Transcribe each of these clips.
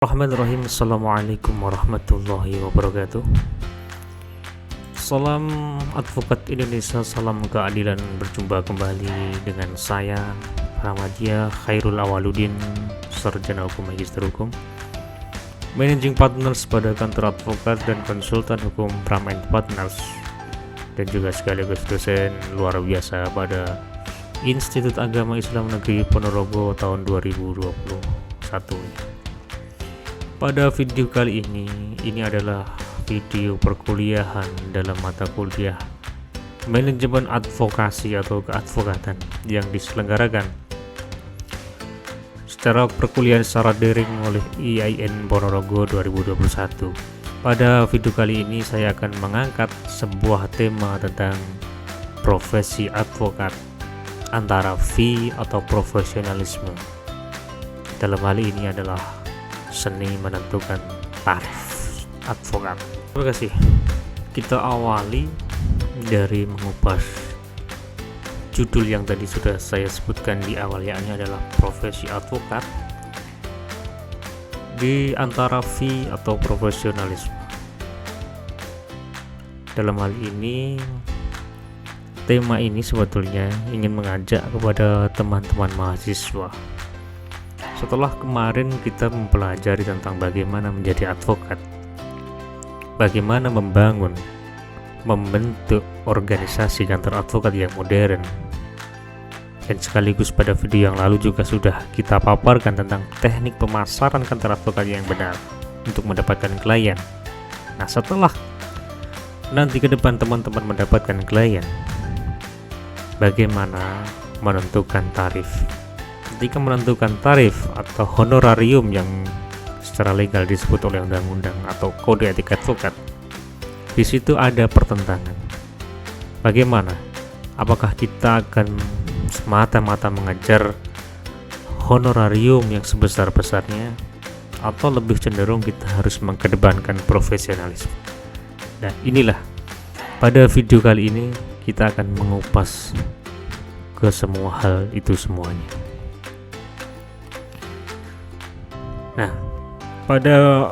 Bismillahirrahmanirrahim. Assalamualaikum warahmatullahi wabarakatuh. Salam advokat Indonesia, salam keadilan. Berjumpa kembali dengan saya Rahmadia Khairul Awaludin, sarjana hukum, magister hukum, managing partners pada kantor advokat dan konsultan hukum Pram & Partners, dan juga sekaligus dosen luar biasa pada Institut Agama Islam Negeri Ponorogo tahun 2021. Pada video kali ini adalah video perkuliahan dalam mata kuliah Manajemen Advokasi atau Keadvokatan yang diselenggarakan secara perkuliahan secara daring oleh IAIN Ponorogo 2021. Pada video kali ini saya akan mengangkat sebuah tema tentang profesi advokat, antara fee atau profesionalisme. Dalam hal ini adalah seni menentukan tarif advokat. Terima kasih. Kita awali dari mengupas judul yang tadi sudah saya sebutkan di awal, yakni adalah profesi advokat di antara fee atau profesionalisme. Dalam hal ini, tema ini sebetulnya ingin mengajak kepada teman-teman mahasiswa. Setelah kemarin kita mempelajari tentang bagaimana menjadi advokat, bagaimana membentuk organisasi kantor advokat yang modern, dan sekaligus pada video yang lalu juga sudah kita paparkan tentang teknik pemasaran kantor advokat yang benar untuk mendapatkan klien. Nah, setelah nanti ke depan teman-teman mendapatkan klien, bagaimana menentukan tarif? Ketika menentukan tarif atau honorarium yang secara legal disebut oleh undang-undang atau kode etik advokat, di situ ada pertentangan. Bagaimana? Apakah kita akan semata-mata mengejar honorarium yang sebesar-besarnya, atau lebih cenderung kita harus mengedepankan profesionalisme? Nah, inilah pada video kali ini kita akan mengupas ke semua hal itu semuanya. Nah, pada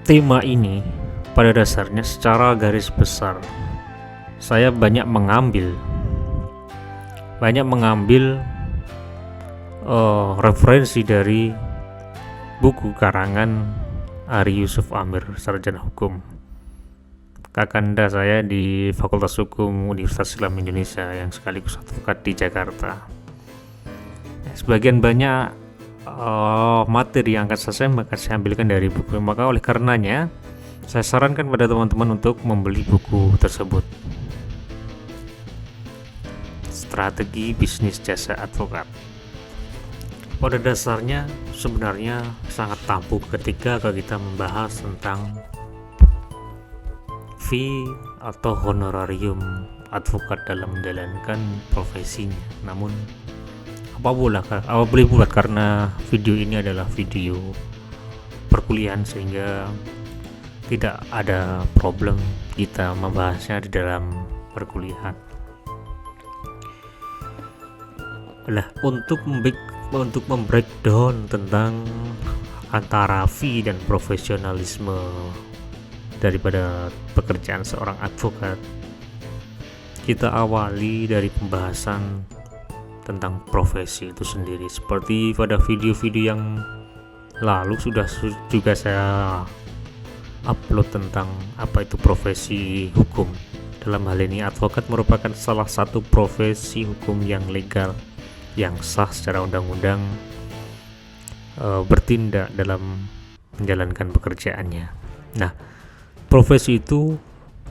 tema ini, pada dasarnya secara garis besar saya banyak mengambil referensi dari buku karangan Ari Yusuf Amir, sarjana hukum, kakanda saya di Fakultas Hukum Universitas Islam Indonesia yang sekaligus advokat di Jakarta. Sebagian banyak materi yang akan saya ambilkan dari buku, maka oleh karenanya saya sarankan pada teman-teman untuk membeli buku tersebut. Strategi Bisnis Jasa Advokat. Pada dasarnya sebenarnya sangat tabu ketika kita membahas tentang fee atau honorarium advokat dalam menjalankan profesinya. Namun apa boleh buat, karena video ini adalah video perkuliahan sehingga tidak ada problem kita membahasnya di dalam perkuliahan. Nah, untuk membreakdown tentang antara fee dan profesionalisme daripada pekerjaan seorang advokat, kita awali dari pembahasan tentang profesi itu sendiri. Seperti pada video-video yang lalu sudah juga saya upload tentang apa itu profesi hukum. Dalam hal ini advokat merupakan salah satu profesi hukum yang legal, yang sah secara undang-undang, bertindak dalam menjalankan pekerjaannya. Nah, profesi itu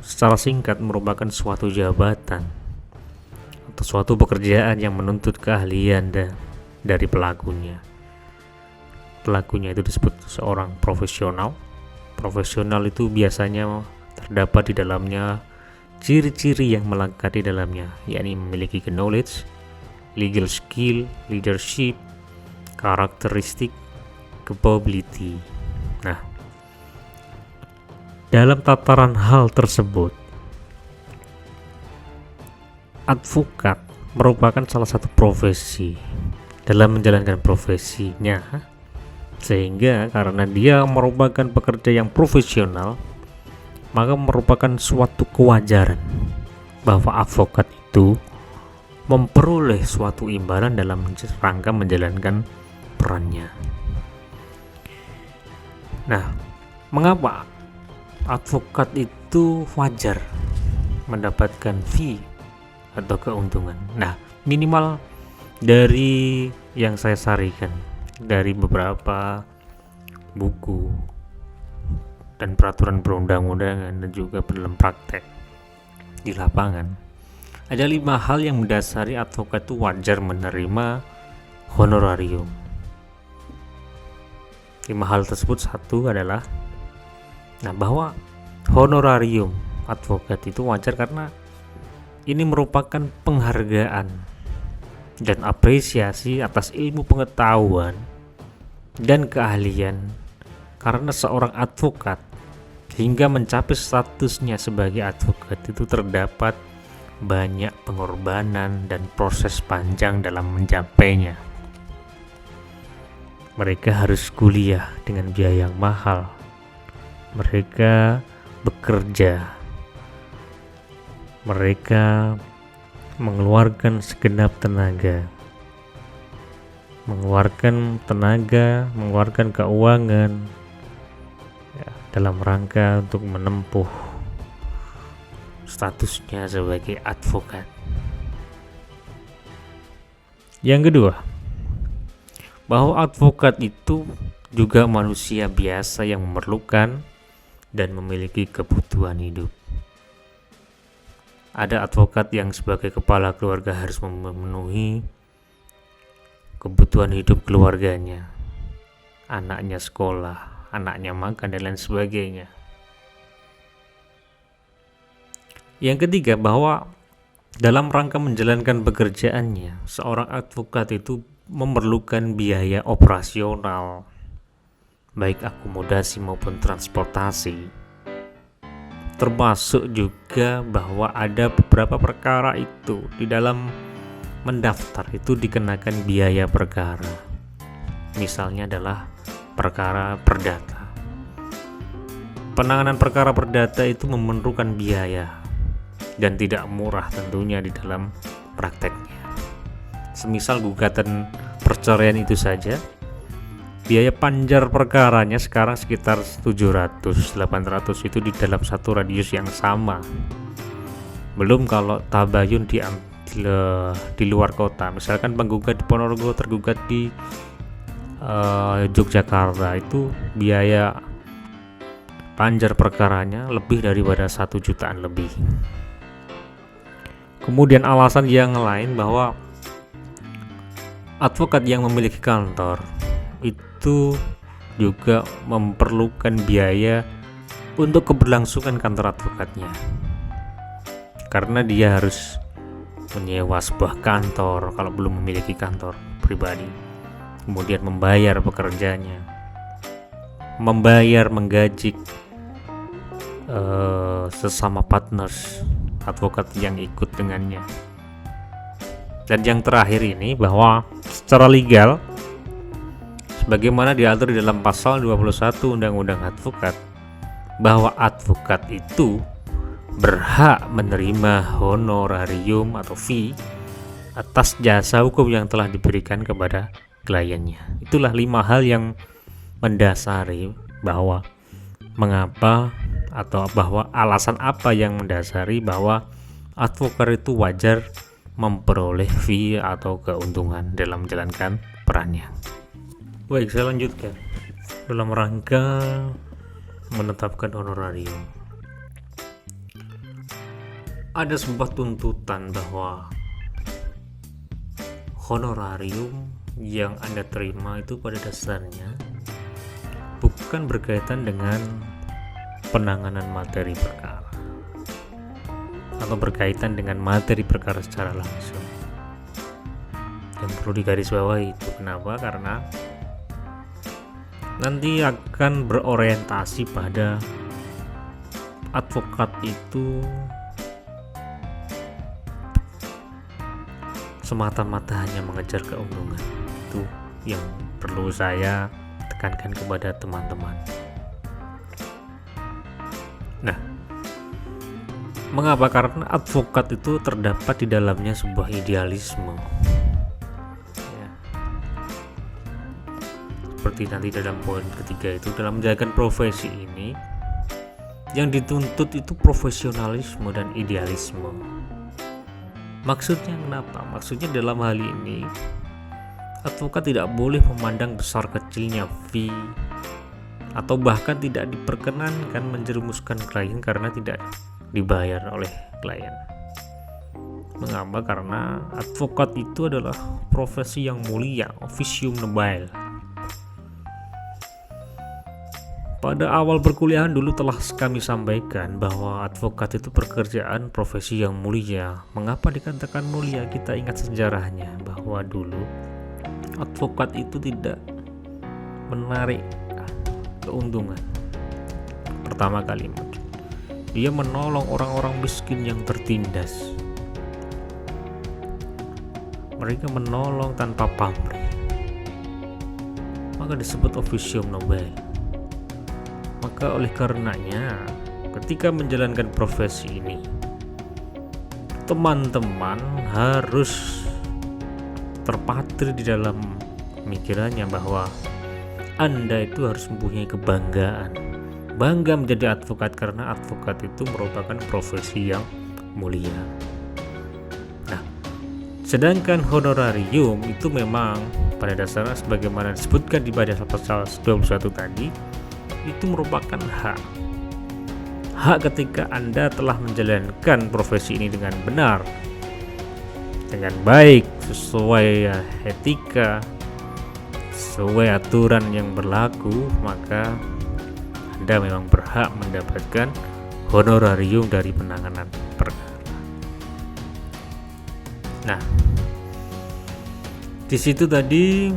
secara singkat merupakan suatu jabatan atau suatu pekerjaan yang menuntut keahlian dari pelakunya. Pelakunya itu disebut seorang profesional. Profesional itu biasanya terdapat di dalamnya ciri-ciri yang melekat di dalamnya, yakni memiliki knowledge, legal skill, leadership, karakteristik, capability. Nah, dalam tataran hal tersebut, advokat merupakan salah satu profesi. Dalam menjalankan profesinya, Sehingga karena dia merupakan pekerja yang profesional, maka merupakan suatu kewajaran bahwa advokat itu memperoleh suatu imbalan dalam rangka menjalankan perannya. Nah, mengapa advokat itu wajar mendapatkan fee atau keuntungan? Nah, minimal dari yang saya sarikan dari beberapa buku dan peraturan perundang-undangan dan juga dalam praktek di lapangan, ada 5 hal yang mendasari advokat itu wajar menerima honorarium. 5 hal tersebut, satu adalah bahwa honorarium advokat itu wajar karena ini merupakan penghargaan dan apresiasi atas ilmu pengetahuan dan keahlian, karena seorang advokat hingga mencapai statusnya sebagai advokat itu terdapat banyak pengorbanan dan proses panjang dalam mencapainya. Mereka harus kuliah dengan biaya yang mahal. Mereka bekerja. Mereka mengeluarkan segenap tenaga, mengeluarkan keuangan dalam rangka untuk menempuh statusnya sebagai advokat. Yang kedua, bahwa advokat itu juga manusia biasa yang memerlukan dan memiliki kebutuhan hidup. Ada advokat yang sebagai kepala keluarga harus memenuhi kebutuhan hidup keluarganya, anaknya sekolah, anaknya makan, dan lain sebagainya. Yang ketiga, bahwa dalam rangka menjalankan pekerjaannya, seorang advokat itu memerlukan biaya operasional, baik akomodasi maupun transportasi. Termasuk juga bahwa ada beberapa perkara itu di dalam mendaftar itu dikenakan biaya perkara. Misalnya adalah perkara perdata. Penanganan perkara perdata itu memerlukan biaya dan tidak murah tentunya di dalam prakteknya. Semisal gugatan perceraian itu saja, biaya panjar perkaranya sekarang sekitar 700-800 itu di dalam satu radius yang sama. Belum kalau tabayun di luar kota, misalkan penggugat di Ponorogo tergugat di Yogyakarta, itu biaya panjar perkaranya lebih daripada 1 jutaan lebih. Kemudian alasan yang lain bahwa advokat yang memiliki kantor itu juga memerlukan biaya untuk keberlangsungan kantor advokatnya, karena dia harus menyewa sebuah kantor kalau belum memiliki kantor pribadi, kemudian membayar pekerjanya, menggaji sesama partners advokat yang ikut dengannya. Dan yang terakhir ini, bahwa secara legal bagaimana diatur di dalam pasal 21 Undang-Undang Advokat, bahwa advokat itu berhak menerima honorarium atau fee atas jasa hukum yang telah diberikan kepada kliennya. Itulah 5 hal yang mendasari bahwa mengapa atau bahwa alasan apa yang mendasari bahwa advokat itu wajar memperoleh fee atau keuntungan dalam menjalankan perannya. Baik, saya lanjutkan. Dalam rangka menetapkan honorarium, ada sebuah tuntutan bahwa honorarium yang Anda terima itu pada dasarnya bukan berkaitan dengan penanganan materi perkara atau berkaitan dengan materi perkara secara langsung. Yang perlu digarisbawahi itu kenapa? Karena nanti akan berorientasi pada advokat itu semata-mata hanya mengejar keuntungan. Itu yang perlu saya tekankan kepada teman-teman. Nah, mengapa? Karena advokat itu terdapat di dalamnya sebuah idealisme. Ya. Seperti nanti dalam poin ketiga itu, dalam menjalankan profesi ini, yang dituntut itu profesionalisme dan idealisme. Maksudnya kenapa? Maksudnya dalam hal ini, advokat tidak boleh memandang besar kecilnya fee, atau bahkan tidak diperkenankan menjerumuskan klien karena tidak dibayar oleh klien. Mengapa? Karena advokat itu adalah profesi yang mulia, officium nobile. Pada awal perkuliahan dulu telah kami sampaikan bahwa advokat itu pekerjaan profesi yang mulia. Mengapa dikatakan mulia? Kita ingat sejarahnya bahwa dulu advokat itu tidak menarik keuntungan. Pertama kali dia menolong orang-orang miskin yang tertindas. Mereka menolong tanpa pamrih, maka disebut officium nobile. Maka oleh karenanya, ketika menjalankan profesi ini, teman-teman harus terpatri di dalam pemikirannya bahwa Anda itu harus mempunyai kebanggaan, bangga menjadi advokat, karena advokat itu merupakan profesi yang mulia. Nah, sedangkan honorarium itu memang pada dasarnya sebagaimana disebutkan di pada pasal 21 tadi, itu merupakan hak ketika Anda telah menjalankan profesi ini dengan benar, dengan baik, sesuai etika, sesuai aturan yang berlaku, maka Anda memang berhak mendapatkan honorarium dari penanganan perkara. Nah, di situ tadi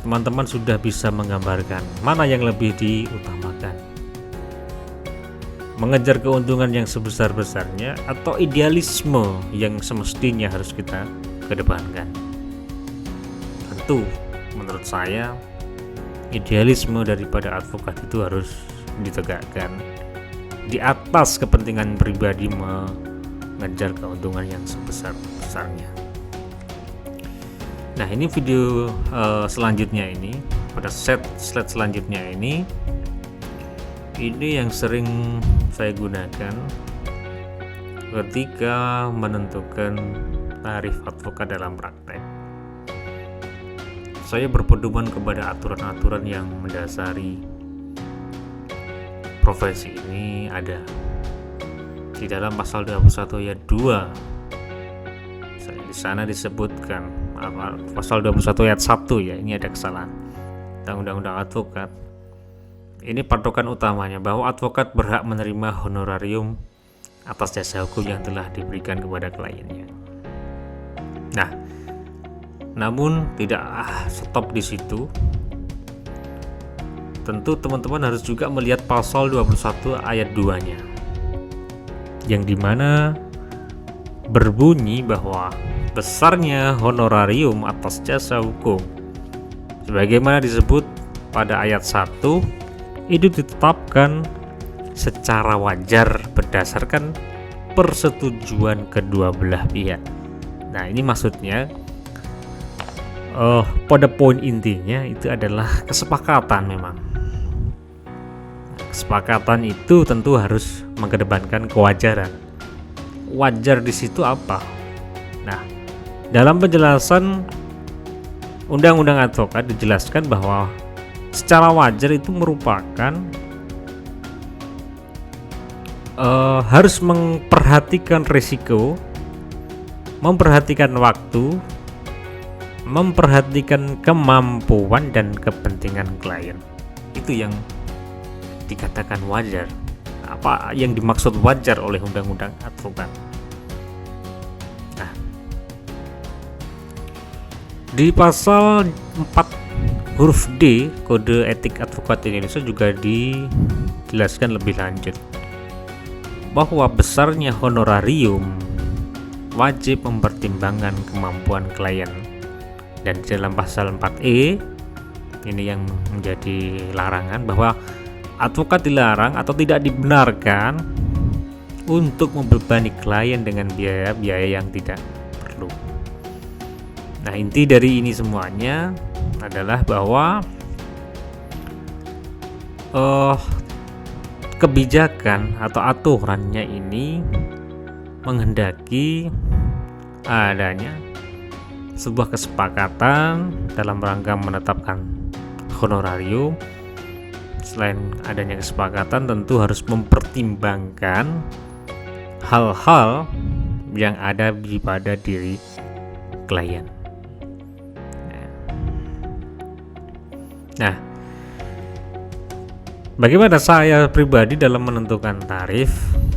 teman-teman sudah bisa menggambarkan mana yang lebih diutamakan, mengejar keuntungan yang sebesar-besarnya atau idealisme yang semestinya harus kita kedepankan. Tentu menurut saya idealisme daripada advokat itu harus ditegakkan di atas kepentingan pribadi mengejar keuntungan yang sebesar-besarnya. Nah, ini video selanjutnya ini, pada slide selanjutnya ini yang sering saya gunakan ketika menentukan tarif advokat dalam praktek. Saya berpedoman kepada aturan-aturan yang mendasari profesi ini ada di dalam pasal 21 ayat 2. Di sana disebutkan pasal 21 ayat 1 ya, ini ada kesalahan. Undang-undang advokat. Ini patokan utamanya bahwa advokat berhak menerima honorarium atas jasa hukum yang telah diberikan kepada kliennya. Nah, namun tidak stop di situ. Tentu teman-teman harus juga melihat pasal 21 ayat 2-nya, yang dimana berbunyi bahwa besarnya honorarium atas jasa hukum sebagaimana disebut pada ayat 1 itu ditetapkan secara wajar berdasarkan persetujuan kedua belah pihak. Nah, ini maksudnya pada poin intinya itu adalah kesepakatan. Memang kesepakatan itu tentu harus mengedepankan kewajaran. Wajar di situ apa? Nah, dalam penjelasan Undang-Undang Advokat dijelaskan bahwa secara wajar itu merupakan harus memperhatikan risiko, memperhatikan waktu, memperhatikan kemampuan dan kepentingan klien. Itu yang dikatakan wajar. Apa yang dimaksud wajar oleh Undang-Undang Advokat? Nah, di pasal 4 huruf D Kode Etik Advokat Indonesia juga dijelaskan lebih lanjut bahwa besarnya honorarium wajib mempertimbangkan kemampuan klien. Dan di dalam pasal 4E Ini yang menjadi larangan, bahwa advokat dilarang atau tidak dibenarkan untuk membebani klien dengan biaya-biaya yang tidak perlu. Nah, inti dari ini semuanya adalah bahwa kebijakan atau aturannya ini menghendaki adanya sebuah kesepakatan dalam rangka menetapkan honorarium. Selain adanya kesepakatan, tentu harus mempertimbangkan hal-hal yang ada pada diri klien. Nah, bagaimana saya pribadi dalam menentukan tarif?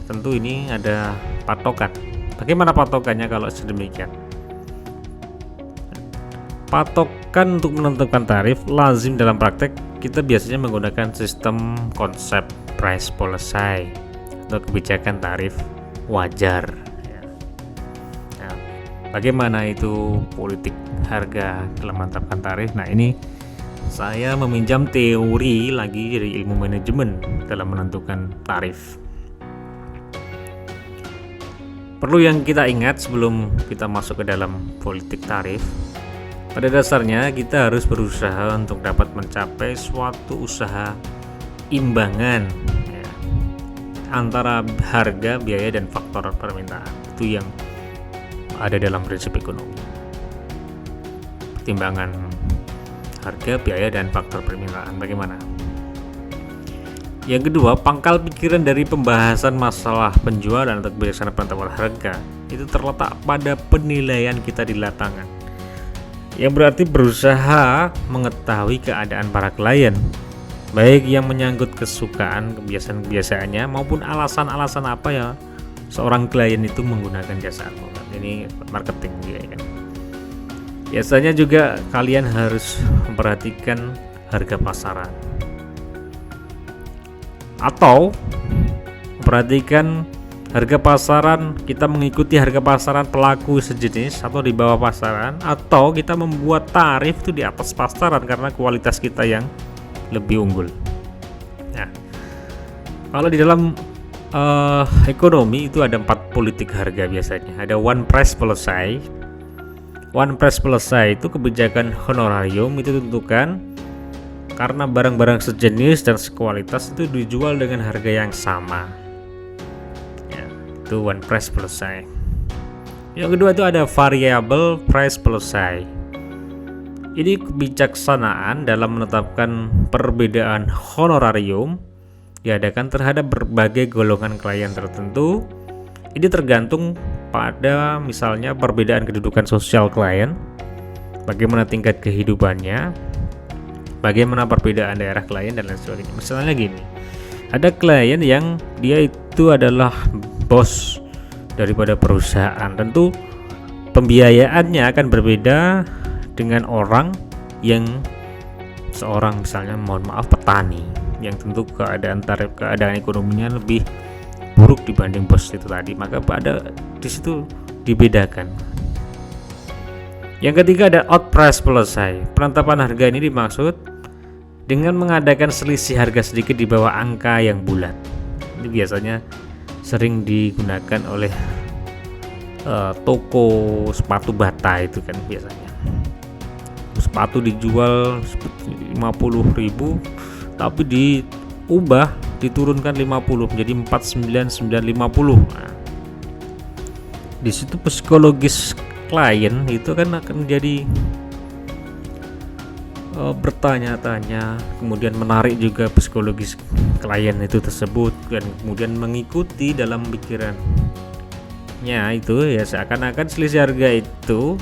Tentu ini ada patokan. Bagaimana patokannya kalau sedemikian? Patokan untuk menentukan tarif lazim dalam praktek kita biasanya menggunakan sistem konsep price policy atau kebijakan tarif wajar. Nah, bagaimana itu politik harga dalam menetapkan tarif? Nah, ini saya meminjam teori lagi dari ilmu manajemen dalam menentukan tarif. Perlu yang kita ingat sebelum kita masuk ke dalam politik tarif, pada dasarnya kita harus berusaha untuk dapat mencapai suatu usaha imbangan ya, antara harga, biaya, dan faktor permintaan. Itu yang ada dalam prinsip ekonomi. Timbangan harga, biaya, dan faktor permintaan. Bagaimana? Yang kedua, pangkal pikiran dari pembahasan masalah penjualan atau kebiasaan penetapan harga itu terletak pada penilaian kita di lapangan, yang berarti berusaha mengetahui keadaan para klien, baik yang menyangkut kesukaan, kebiasaan-kebiasaannya, maupun alasan-alasan apa ya seorang klien itu menggunakan jasa advokat. Ini marketing juga ya kan. Biasanya juga kalian harus memperhatikan harga pasaran atau memperhatikan harga pasaran. Kita mengikuti harga pasaran pelaku sejenis atau di bawah pasaran, atau kita membuat tarif itu di atas pasaran karena kualitas kita yang lebih unggul. Nah, kalau di dalam ekonomi itu ada 4 politik harga biasanya. Ada one price policy. One price policy itu kebijakan honorarium itu ditentukan karena barang-barang sejenis dan sekualitas itu dijual dengan harga yang sama. Ya, itu one price policy. Yang kedua itu ada variable price policy. Ini kebijaksanaan dalam menetapkan perbedaan honorarium diadakan terhadap berbagai golongan klien tertentu. Ini tergantung pada misalnya perbedaan kedudukan sosial klien, bagaimana tingkat kehidupannya, bagaimana perbedaan daerah klien, dan lain sebagainya. Misalnya gini, ada klien yang dia itu adalah bos daripada perusahaan, tentu pembiayaannya akan berbeda dengan orang yang seorang misalnya mohon maaf petani, yang tentu keadaan ekonominya lebih buruk dibanding bos itu tadi, maka pada di situ dibedakan. Yang ketiga ada out price policy. Penetapan harga ini dimaksud dengan mengadakan selisih harga sedikit di bawah angka yang bulat. Ini biasanya sering digunakan oleh toko sepatu bata itu kan biasanya. Sepatu dijual 50.000 tapi diubah diturunkan 50 menjadi 49.950. Nah, di situ psikologis klien itu kan akan menjadi bertanya-tanya, kemudian menarik juga psikologis klien itu tersebut, dan kemudian mengikuti dalam pikirannya itu ya seakan-akan selisih harga itu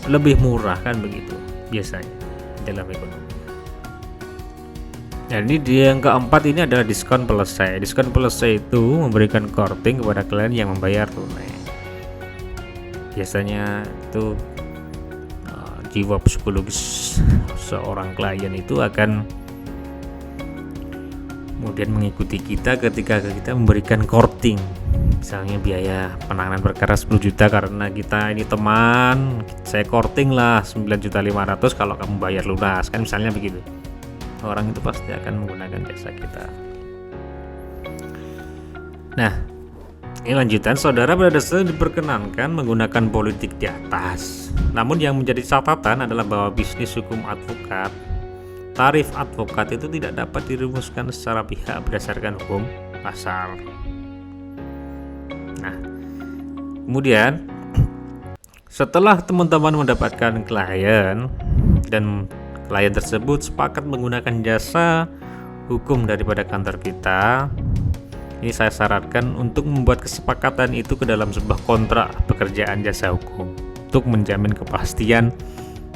lebih murah kan begitu biasanya dalam ekonomi. Nah, ini yang keempat ini adalah diskon policy. Diskon policy itu memberikan courting kepada klien yang membayar tunai. Biasanya itu jiwa psikologis seorang klien itu akan kemudian mengikuti kita ketika kita memberikan courting Misalnya biaya penanganan perkara 10 juta karena kita ini teman, saya korting lah 9.500.000 kalau kamu bayar lunas, kan misalnya begitu. Orang itu pasti akan menggunakan jasa kita. Nah, ini lanjutan. Saudara pada dasarnya diperkenankan menggunakan politik di atas. Namun yang menjadi catatan adalah bahwa bisnis hukum advokat, tarif advokat itu tidak dapat dirumuskan secara pihak berdasarkan hukum pasar. Nah, kemudian setelah teman-teman mendapatkan klien dan klien tersebut sepakat menggunakan jasa hukum daripada kantor kita, ini saya syaratkan untuk membuat kesepakatan itu ke dalam sebuah kontrak pekerjaan jasa hukum untuk menjamin kepastian,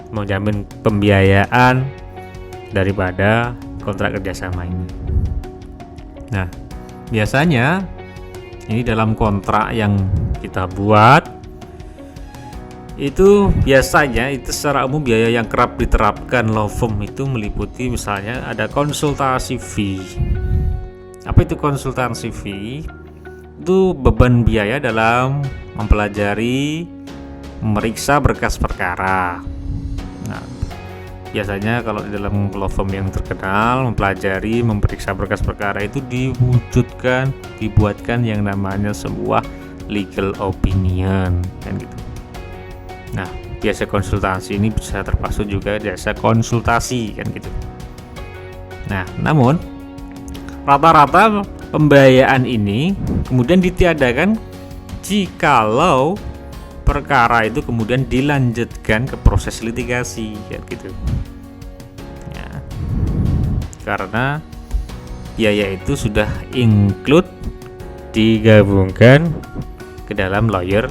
menjamin pembiayaan daripada kontrak kerjasama ini. Nah, biasanya ini dalam kontrak yang kita buat itu biasanya itu secara umum biaya yang kerap diterapkan law firm itu meliputi misalnya ada konsultasi fee. Apa itu konsultasi fee? Itu beban biaya dalam mempelajari, memeriksa berkas perkara. Nah, biasanya kalau di dalam law firm yang terkenal mempelajari, memeriksa berkas perkara itu dibuatkan yang namanya sebuah legal opinion, kan gitu. Nah, biasa konsultasi ini bisa termasuk juga jasa konsultasi, kan gitu. Nah, namun rata-rata pembiayaan ini kemudian ditiadakan jikalau perkara itu kemudian dilanjutkan ke proses litigasi, kan gitu. Ya, karena biaya itu sudah include digabungkan ke dalam lawyer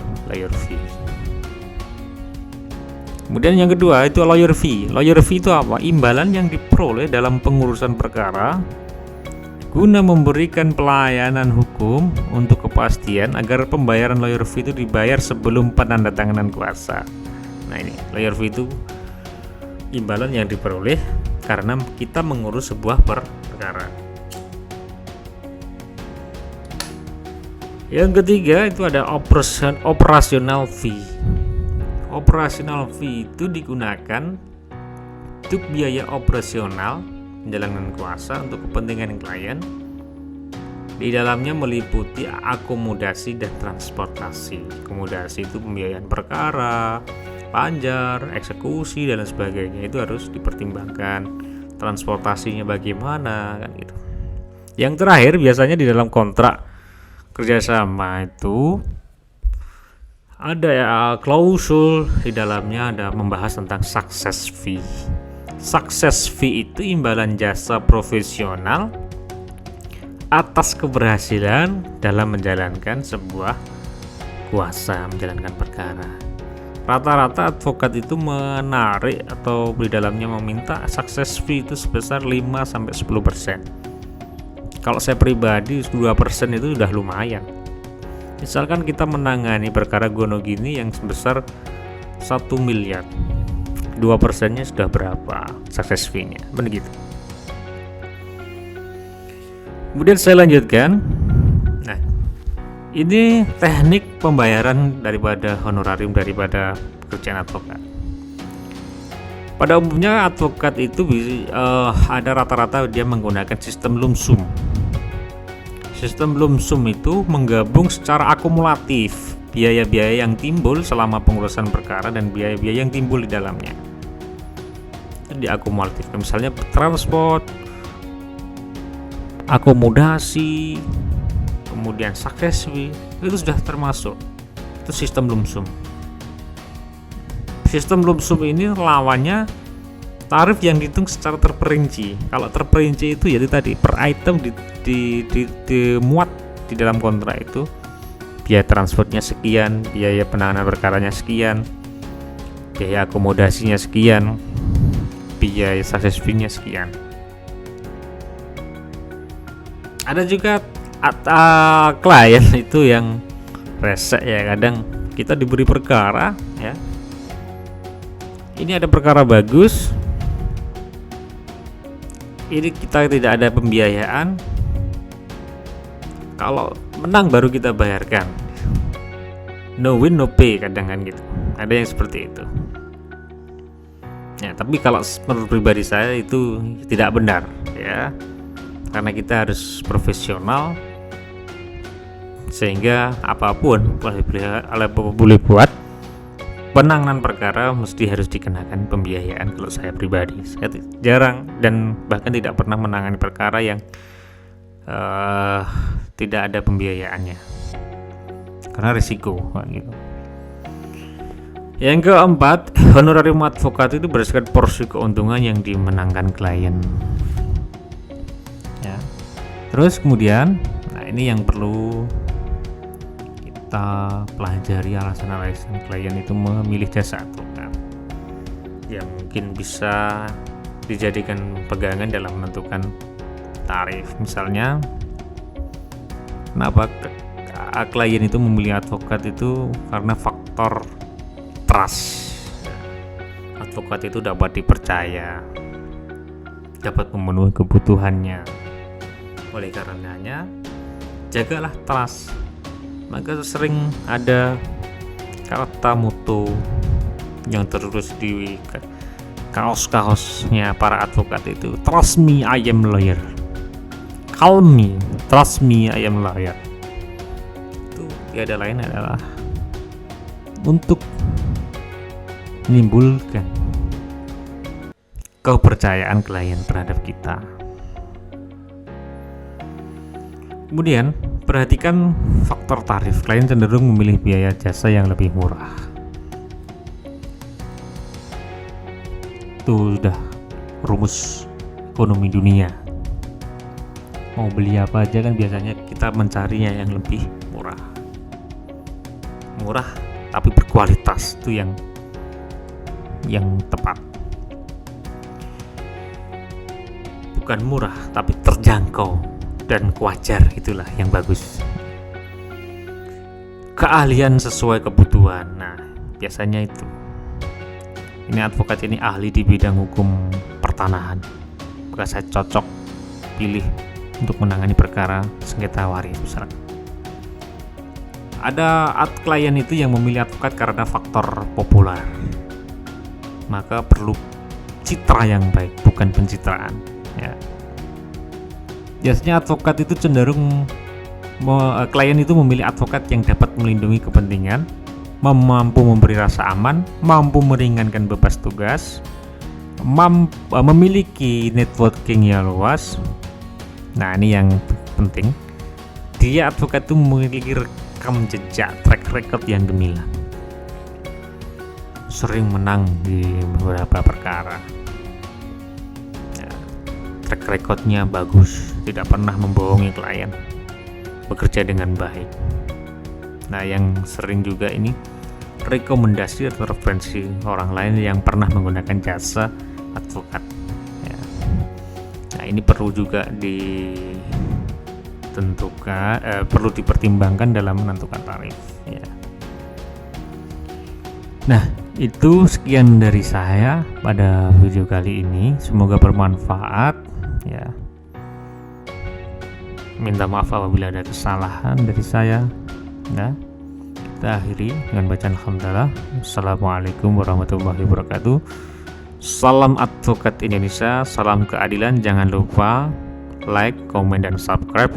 fee. Kemudian yang kedua itu lawyer fee. Lawyer fee itu apa? Imbalan yang diperoleh dalam pengurusan perkara guna memberikan pelayanan hukum untuk kepastian agar pembayaran lawyer fee itu dibayar sebelum penandatanganan kuasa. Nah, ini lawyer fee itu imbalan yang diperoleh karena kita mengurus sebuah perkara. Yang ketiga itu ada operational fee. Operational fee itu digunakan untuk biaya operasional menjalankan kuasa untuk kepentingan klien. Di dalamnya meliputi akomodasi dan transportasi. Akomodasi itu pembiayaan perkara, panjar, eksekusi dan lain sebagainya itu harus dipertimbangkan. Transportasinya bagaimana, kan gitu. Yang terakhir biasanya di dalam kontrak kerjasama itu ada ya klausul di dalamnya ada membahas tentang success fee. Success fee itu imbalan jasa profesional atas keberhasilan dalam menjalankan sebuah kuasa, menjalankan perkara. Rata-rata advokat itu menarik atau di dalamnya meminta success fee itu sebesar 5-10%. Kalau saya pribadi 2% itu sudah lumayan. Misalkan kita menangani perkara Gonogini yang sebesar 1 miliar, 2%-nya sudah berapa success fee-nya, begitu. Kemudian saya lanjutkan. Nah, ini teknik pembayaran daripada honorarium daripada pekerjaan advokat. Pada umumnya advokat itu ada rata-rata dia menggunakan sistem lump sum. Sistem lump sum itu menggabung secara akumulatif biaya-biaya yang timbul selama pengurusan perkara dan biaya-biaya yang timbul di dalamnya. Itu diakumulatif. Misalnya transport, akomodasi, kemudian success fee, itu sudah termasuk. Itu sistem lump sum. Sistem lump sum ini lawannya tarif yang dihitung secara terperinci. Kalau terperinci itu ya tadi per item dimuat di dalam kontrak itu biaya transportnya sekian, biaya penanganan perkaranya sekian, biaya akomodasinya sekian, biaya success fee-nya sekian. Ada juga klien itu yang resek ya, kadang kita diberi perkara ya. Ini ada perkara bagus, ini kita tidak ada pembiayaan. Kalau menang baru kita bayarkan. No win no pay, kadang kan gitu, ada yang seperti itu ya. Tapi kalau menurut pribadi saya itu tidak benar ya, karena kita harus profesional, sehingga apapun boleh buat, penanganan perkara mesti harus dikenakan pembiayaan. Kalau saya pribadi, saya jarang dan bahkan tidak pernah menangani perkara yang tidak ada pembiayaannya, karena risiko gitu. Yang keempat, honorarium advokat itu berdasarkan porsi keuntungan yang dimenangkan klien ya. Terus kemudian, nah ini yang perlu kita pelajari, alasan-alasan klien itu memilih jasa advokat yang mungkin bisa dijadikan pegangan dalam menentukan tarif. Misalnya, kenapa klien itu memilih advokat itu karena faktor trust. Advokat itu dapat dipercaya, dapat memenuhi kebutuhannya. Oleh karenanya, jagalah trust. Maka sering ada kata moto yang terus di kaos-kaosnya para advokat itu, trust me I am lawyer, call me, trust me I am lawyer. Itu tiada lain adalah untuk menimbulkan kepercayaan klien terhadap kita. Kemudian perhatikan faktor tarif. Klien cenderung memilih biaya jasa yang lebih murah. Itu sudah rumus ekonomi dunia. Mau beli apa aja kan biasanya kita mencarinya yang lebih murah. Murah tapi berkualitas, itu yang tepat. Bukan murah tapi terjangkau dan wajar, itulah yang bagus. Keahlian sesuai kebutuhan. Nah, biasanya itu. Ini advokat ini ahli di bidang hukum pertanahan, maka saya cocok pilih untuk menangani perkara sengketa waris misalnya. Ada klien itu yang memilih advokat karena faktor populer, maka perlu citra yang baik, bukan pencitraan ya. Biasanya advokat itu cenderung klien itu memilih advokat yang dapat melindungi kepentingan, mampu memberi rasa aman, mampu meringankan beban tugas, memiliki networking yang luas. Nah, ini yang penting. Dia advokat itu memiliki rekam jejak, track record yang gemilang, sering menang di beberapa perkara. Track recordnya bagus, tidak pernah membohongi klien, bekerja dengan baik. Nah, yang sering juga ini rekomendasi atau referensi orang lain yang pernah menggunakan jasa advokat ya. Nah, ini perlu juga perlu dipertimbangkan dalam menentukan tarif ya. Nah, itu sekian dari saya pada video kali ini, semoga bermanfaat ya. Minta maaf apabila ada kesalahan dari saya. Nah, kita akhiri dengan bacaan alhamdulillah. Assalamualaikum warahmatullahi wabarakatuh. Salam advokat Indonesia, salam keadilan. Jangan lupa like, komen, dan subscribe